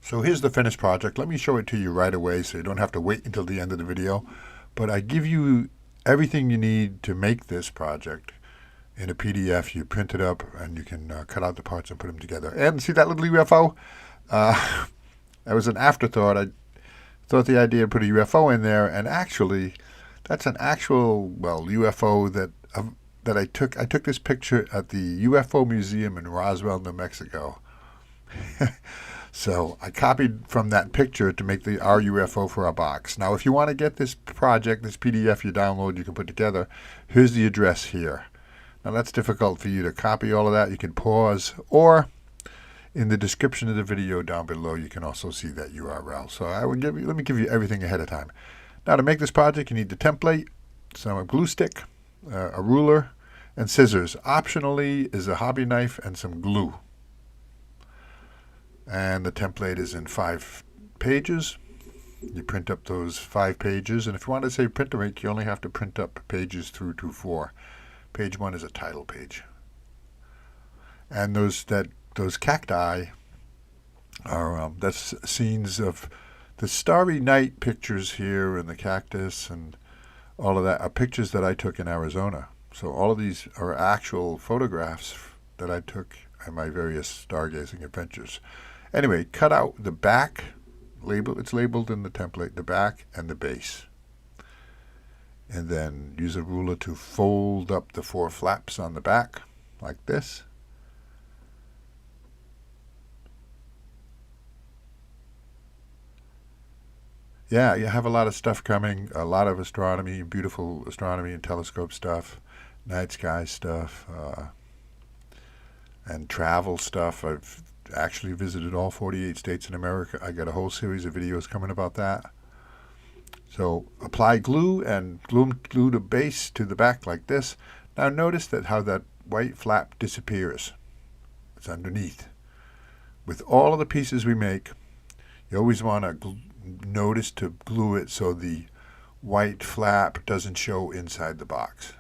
So here's the finished project. Let me show it to you right away so you don't have to wait until the end of the video. But I give you everything you need to make this project in a PDF. You print it up and you can cut out the parts and put them together. And see that little UFO? That was an afterthought. I thought the idea to put a UFO in there, and actually that's an actual, well, UFO that I took. I took this picture at the UFO Museum in Roswell, New Mexico. So I copied from that picture to make our UFO for our box. Now, if you want to get this project, this PDF you download, you can put together, here's the address here. Now, that's difficult for you to copy all of that. You can pause, or in the description of the video down below, you can also see that URL. So let me give you everything ahead of time. Now, to make this project, you need the template, some glue stick, a ruler, and scissors. Optionally is a hobby knife and some glue. And the template is in 5 pages. You print up those 5 pages. And if you want to say print to make, you only have to print up pages through to 4. Page 1 is a title page. And those cacti are that's scenes of the starry night pictures here, and the cactus and all of that are pictures that I took in Arizona. So all of these are actual photographs that I took in my various stargazing adventures. Anyway, cut out the back, it's labeled in the template, the back and the base. And then use a ruler to fold up the 4 flaps on the back, like this. Yeah, you have a lot of stuff coming, a lot of astronomy, beautiful astronomy and telescope stuff, night sky stuff, and travel stuff. I've actually visited all 48 states in America. I got a whole series of videos coming about that. So apply glue and glue the base to the back like this. Now notice that how that white flap disappears. It's underneath. With all of the pieces we make, you always want to notice to glue it so the white flap doesn't show inside the box.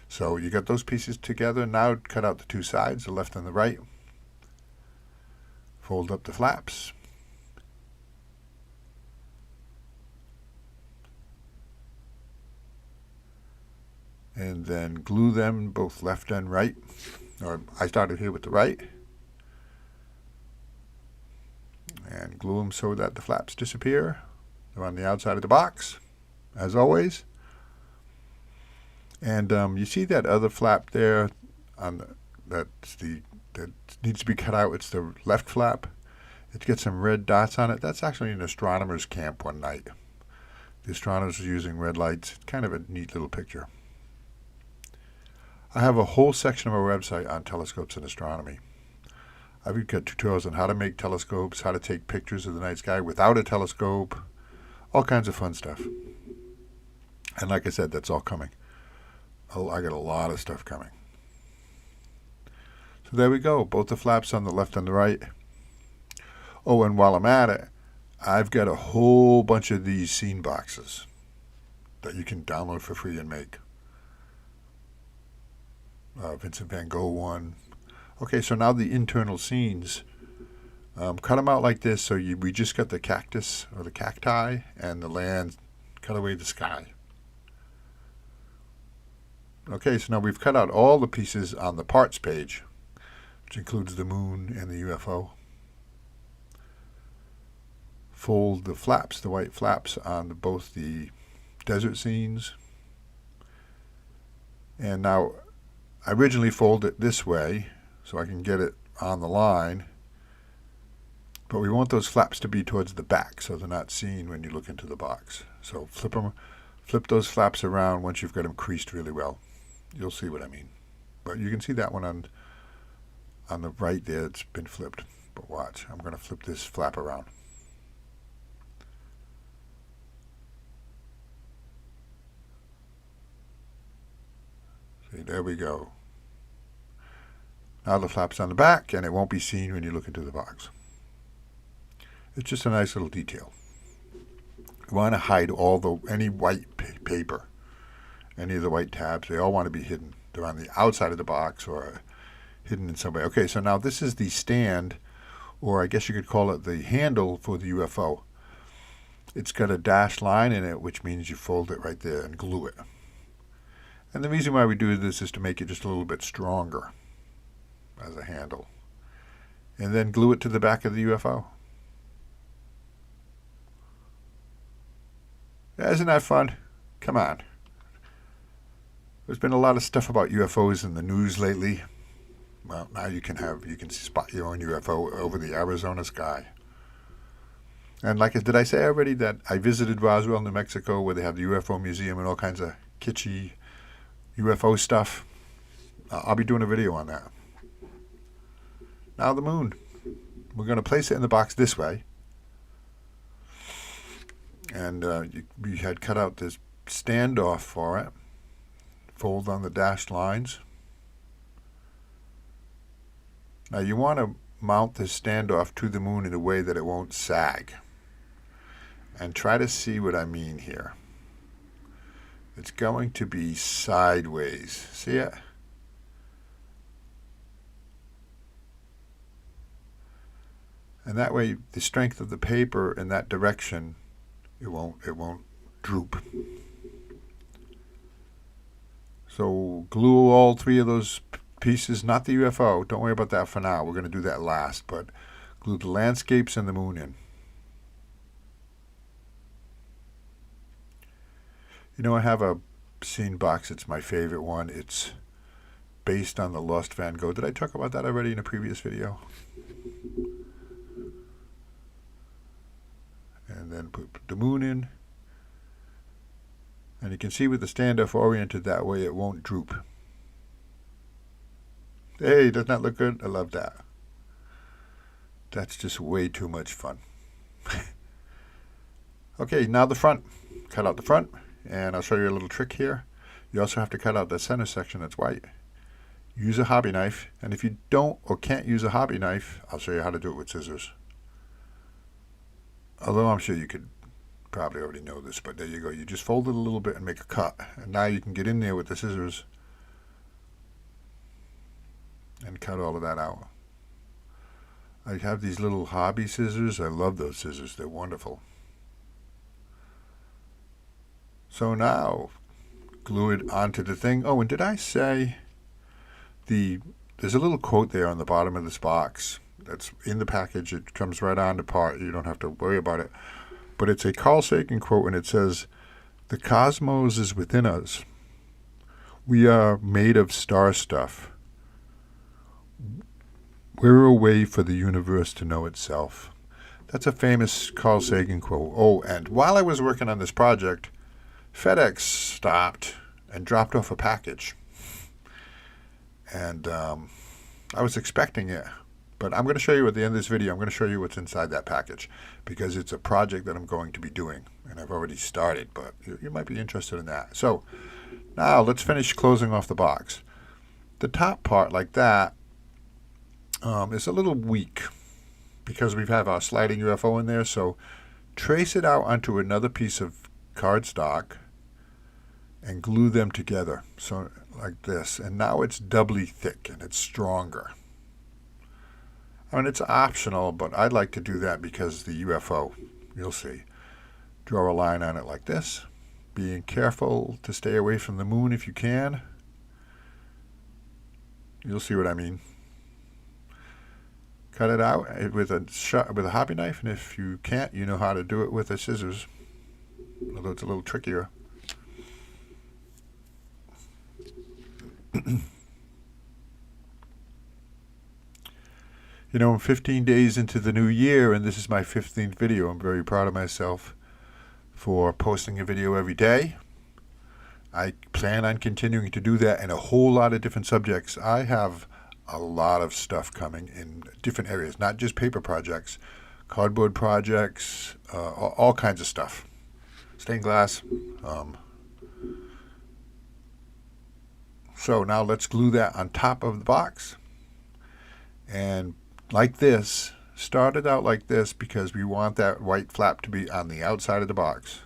So you got those pieces together. Now cut out the 2 sides, the left and the right. Fold up the flaps. And then glue them both left and right. Or I started here with the right. And glue them so that the flaps disappear. They're on the outside of the box, as always. And you see that other flap there that needs to be cut out. It's the left flap. It gets some red dots on it. That's actually an astronomer's camp one night. The astronomers were using red lights. It's kind of a neat little picture. I have a whole section of our website on telescopes and astronomy. I've got tutorials on how to make telescopes, how to take pictures of the night sky without a telescope, all kinds of fun stuff. And like I said, that's all coming. I got a lot of stuff coming. So there we go, both the flaps on the left and the right. Oh, and while I'm at it, I've got a whole bunch of these scene boxes that you can download for free and make. Vincent van Gogh one. Okay, so now the internal scenes. Cut them out like this. So we just got the cactus or the cacti and the land. Cut away the sky. Okay, so now we've cut out all the pieces on the parts page, which includes the moon and the UFO. Fold the flaps, the white flaps, on both the desert scenes. And now I originally fold it this way so I can get it on the line, but we want those flaps to be towards the back so they're not seen when you look into the box. So flip those flaps around once you've got them creased really well. You'll see what I mean. But you can see that one on the right there, it's been flipped. But watch, I'm going to flip this flap around. See, there we go. Now the flap's on the back, and it won't be seen when you look into the box. It's just a nice little detail. You want to hide any white paper, any of the white tabs. They all want to be hidden. They're on the outside of the box or hidden in some way. Okay, so now this is the stand or I guess you could call it the handle for the UFO. It's got a dashed line in it, which means you fold it right there and glue it. And the reason why we do this is to make it just a little bit stronger as a handle. And then glue it to the back of the UFO. Isn't that fun? Come on. There's been a lot of stuff about UFOs in the news lately. Well, now you can spot your own UFO over the Arizona sky. And did I say already that I visited Roswell, New Mexico, where they have the UFO museum and all kinds of kitschy UFO stuff? I'll be doing a video on that. Now the moon. We're going to place it in the box this way. And we had cut out this standoff for it. Fold on the dashed lines. Now you want to mount this standoff to the moon in a way that it won't sag. And try to see what I mean here. It's going to be sideways. See it? And that way the strength of the paper in that direction, it won't droop. So glue all three of those pieces, not the UFO. Don't worry about that for now. We're going to do that last. But glue the landscapes and the moon in. You know, I have a scene box. It's my favorite one. It's based on the Lost Van Gogh. Did I talk about that already in a previous video? And then put the moon in. And you can see with the standoff oriented that way, it won't droop. Hey, doesn't that look good? I love that. That's just way too much fun. Okay, now the front. Cut out the front, and I'll show you a little trick here. You also have to cut out the center section that's white. Use a hobby knife, and if you don't or can't use a hobby knife, I'll show you how to do it with scissors. Although I'm sure you could probably already know this, but there you go. You just fold it a little bit and make a cut. And now you can get in there with the scissors and cut all of that out. I have these little hobby scissors. I love those scissors. They're wonderful. So now, glue it onto the thing. Oh, and did I say there's a little quote there on the bottom of this box that's in the package. It comes right on the part. You don't have to worry about it. But it's a Carl Sagan quote, and it says, "The cosmos is within us. We are made of star stuff. We're a way for the universe to know itself." That's a famous Carl Sagan quote. Oh, and while I was working on this project, FedEx stopped and dropped off a package. And I was expecting it. But I'm going to show you at the end of this video, I'm going to show you what's inside that package, because it's a project that I'm going to be doing, and I've already started, but you might be interested in that. So now let's finish closing off the box. The top part, like that, is a little weak because we have our sliding UFO in there. So trace it out onto another piece of cardstock and glue them together, so like this. And now it's doubly thick and it's stronger. I mean, it's optional, but I'd like to do that because the UFO, you'll see. Draw a line on it like this, being careful to stay away from the moon if you can. You'll see what I mean. Cut it out with a hobby knife, and if you can't, you know how to do it with the scissors, although it's a little trickier. You know, I'm 15 days into the new year, and this is my 15th video. I'm very proud of myself for posting a video every day. I plan on continuing to do that in a whole lot of different subjects. I have a lot of stuff coming in different areas, not just paper projects, cardboard projects, all kinds of stuff. Stained glass. So now let's glue that on top of the box. And like this, started out like this because we want that white flap to be on the outside of the box.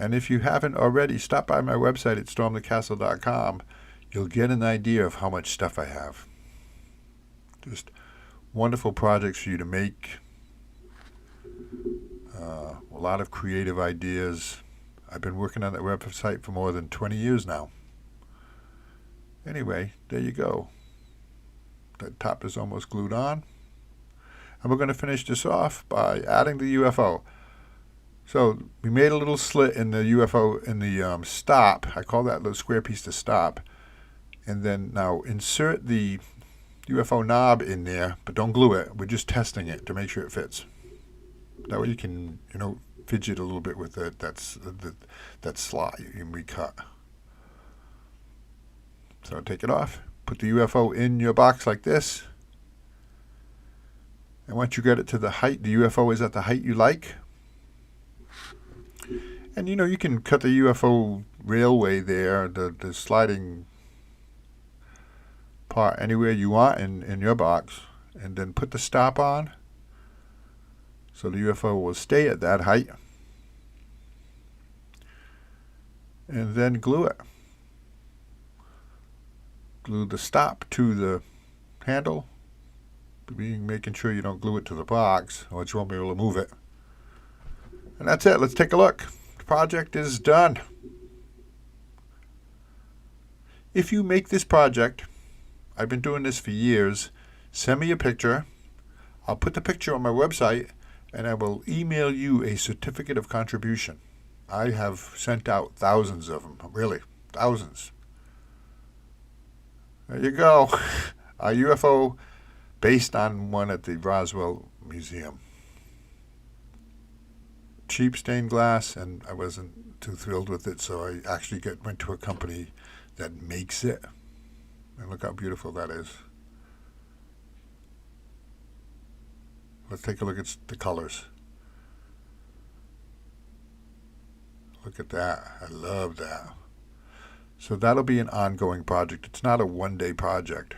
And if you haven't already, stop by my website at stormthecastle.com. You'll get an idea of how much stuff I have. Just wonderful projects for you to make. A lot of creative ideas. I've been working on that website for more than 20 years now. Anyway, there you go. The top is almost glued on. And we're going to finish this off by adding the UFO. So we made a little slit in the UFO, in the stop. I call that little square piece the stop. And then now insert the UFO knob in there, but don't glue it. We're just testing it to make sure it fits. That way you can, fidget a little bit with it. That slot you can recut. So take it off. Put the UFO in your box like this. And once you get it to the height, the UFO is at the height you like. And you can cut the UFO railway there, the sliding part, anywhere you want in your box. And then put the stop on. So the UFO will stay at that height. And then glue it. Glue the stop to the handle. Making sure you don't glue it to the box, or you won't be able to move it. And that's it. Let's take a look. The project is done. If you make this project, I've been doing this for years, send me a picture. I'll put the picture on my website, and I will email you a certificate of contribution. I have sent out thousands of them, really, thousands. There you go. A UFO based on one at the Roswell Museum. Cheap stained glass, and I wasn't too thrilled with it, so I actually went to a company that makes it. And look how beautiful that is. Let's take a look at the colors. Look at that. I love that. So that'll be an ongoing project. It's not a one-day project.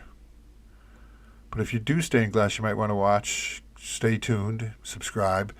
But if you do stained glass, you might want to watch, stay tuned, subscribe.